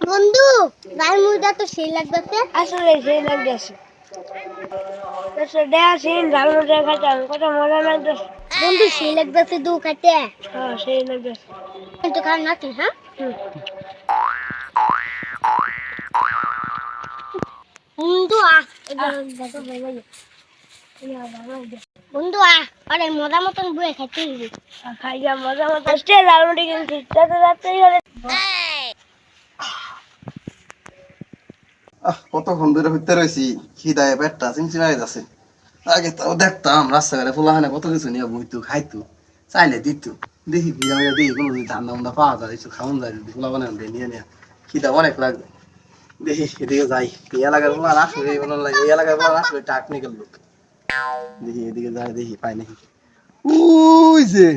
বন্ধু গায়ের মুড়িটা তো সেই লাগতেছে। আসলে সেই লাগতেছে খাইতে কত মজা লাগতেছে। বন্ধু সেই লাগতেছে দু খাইতে। হ্যাঁ সেই লাগতেছে। কিন্তু খান নাতি হ্যাঁ বন্ধু বন্ধু আরে মজা মতন বয়ে খাইতে দিবি। খাইয়া মজা মতো লালমুড়ি কিনছি যাতেই হলে কতক্ষণ ধরে হইতে রয়েছি, খিদায় পেটটা চিমচিমাই যাচ্ছে। আগে তাও দেখতাম রাস্তাঘাটে ফুলাহানে কত কিছু নিয়ে বইতো খাইতো, চাইলে দিত। দেখি দেখি কোনো যদি ধান্দা মুন্দা পাওয়া যায়, কিছু খাওয়ান যায়, যদি ফুলা বানান নিয়ে নিয়ে খিদা অনেক লাগবে। দেখি এদিকে যাই, এই এলাকার ফুলান আসবে, এই এলাকার ফুলান আসবে টেকনিক্যাল লোক। দেখি এদিকে যাই, দেখি পাই নাকি। ওই যে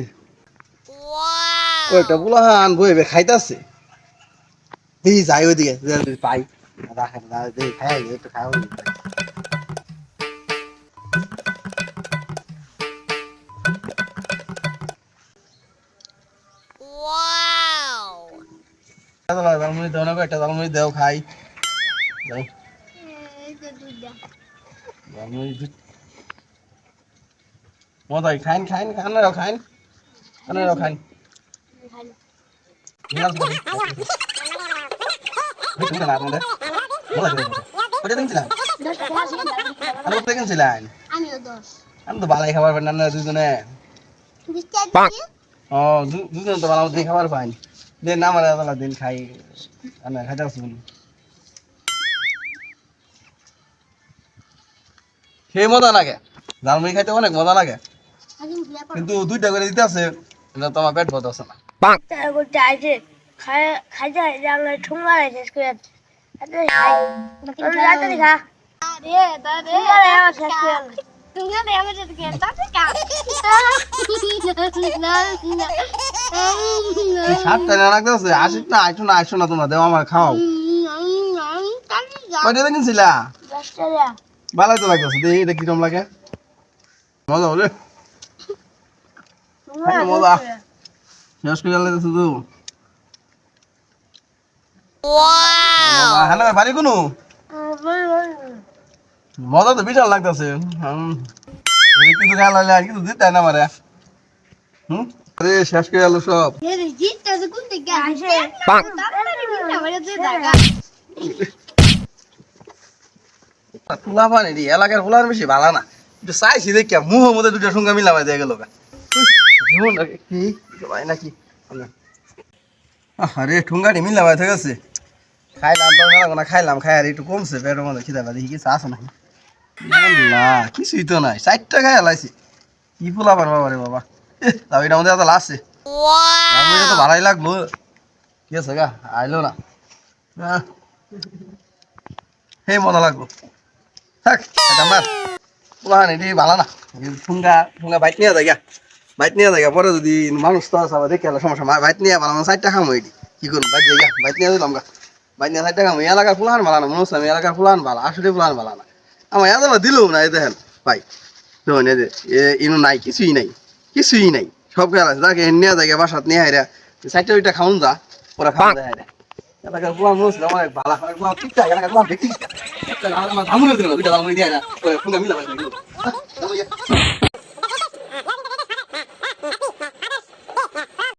ওইটা ফুলাহান বইবে খাইতাছে, দেখি যাই ওইদিকে যদি পাই। রাখেন না, দেখি খাই একটু খাওয়া। একটা জালমুড়ি দেও খাই। মজাই খাইন খাইন খানারাও খাইন, খানারাও খাইন। আমি তো বালাই খাবার পাই না দুজনে। ও দুজন তো ভালো মতো খাবার পাইনি। দিন আমার দিন খাই, খাইতে পারছি। সেই মজা লাগে, ঝালমুড়ি খাইতে অনেক মজা লাগে, কিন্তু দুইটা করে দিতে আছে, তোমার পেট ভরতে আছে না। সাতটা না লাগতে আছে, আসিস না, আইসো না, আইসো না, তোমরা দেও আমার খাও। কয়টা কিনছিলা? ভালোই তো লাগতেছে, দেখি এটা কিরম লাগে। মজা বলে মজা শেষ করে লাগতেছে তো। হ্যাঁ বাড়ি কোনো মজা তো বিশাল লাগতেছে। কিন্তু খেলা আর কিছু দিতে না মারে। আরে শেষ করে গেল সব। ফুলা পানি দি এলাকার ফুলার বেশি ভালো না, একটু চাইছি দেখি মুহের মধ্যে দুটো সঙ্গে মিলামাই দিয়ে গেল কি ভাই নাকি। আরে ঠুঙ্গাটি মিলামাই থেকে গেছে, খাইলাম তো মেলা না, খাইলাম খাই আর একটু কমছে পেটের মধ্যে খিদা দেখি কিছু আছে নাকি। কিছুই তো নাই, 4টা খাই লাইছি। কি ফুলা পার বাবা রে বাবা, তাও এটার মধ্যে এত লাগছে, তো ভালোই লাগলো। কি আছে গা আইলো না, সেই মজা লাগলো। থাক এটা মার পুরান এটি ভালো না। ঠুঙ্গা ঠুঙ্গা বাইক নিয়ে যায়, বাইক নিয়ে যায় পরে যদি মানুষ তো আছে দেখে সমস্যা। বাইক নিয়ে ভালো না, 4টা খামো এটি কি করুন, বাইক যাই বাইক নিয়ে দিলাম গা, বাইক নিয়ে 4টা খামো। এলাকার ফুলান ভালো না, মনে হচ্ছে আমি এলাকার ফুলান ভালো, আসলে ফুলান ভালো না। আমার এত দিলেও না, এই দেখেন ভাই ইনু নাই, কিছুই নাই, কিছুই নাই, সব খেয়াল আছে। যাকে নিয়ে যায় বাসাত নিয়ে হাইরা 4টা 2টা খাউন যা, ওরা খাওয়া যায় হাইরা। এলাকার ফুলান মনে হচ্ছিল আমার ভালো, ঠিক আছে এলাকার ফুলান দেখি আমার ধামুনে দিল, 2টা ধামুনে দিয়ে না মিলা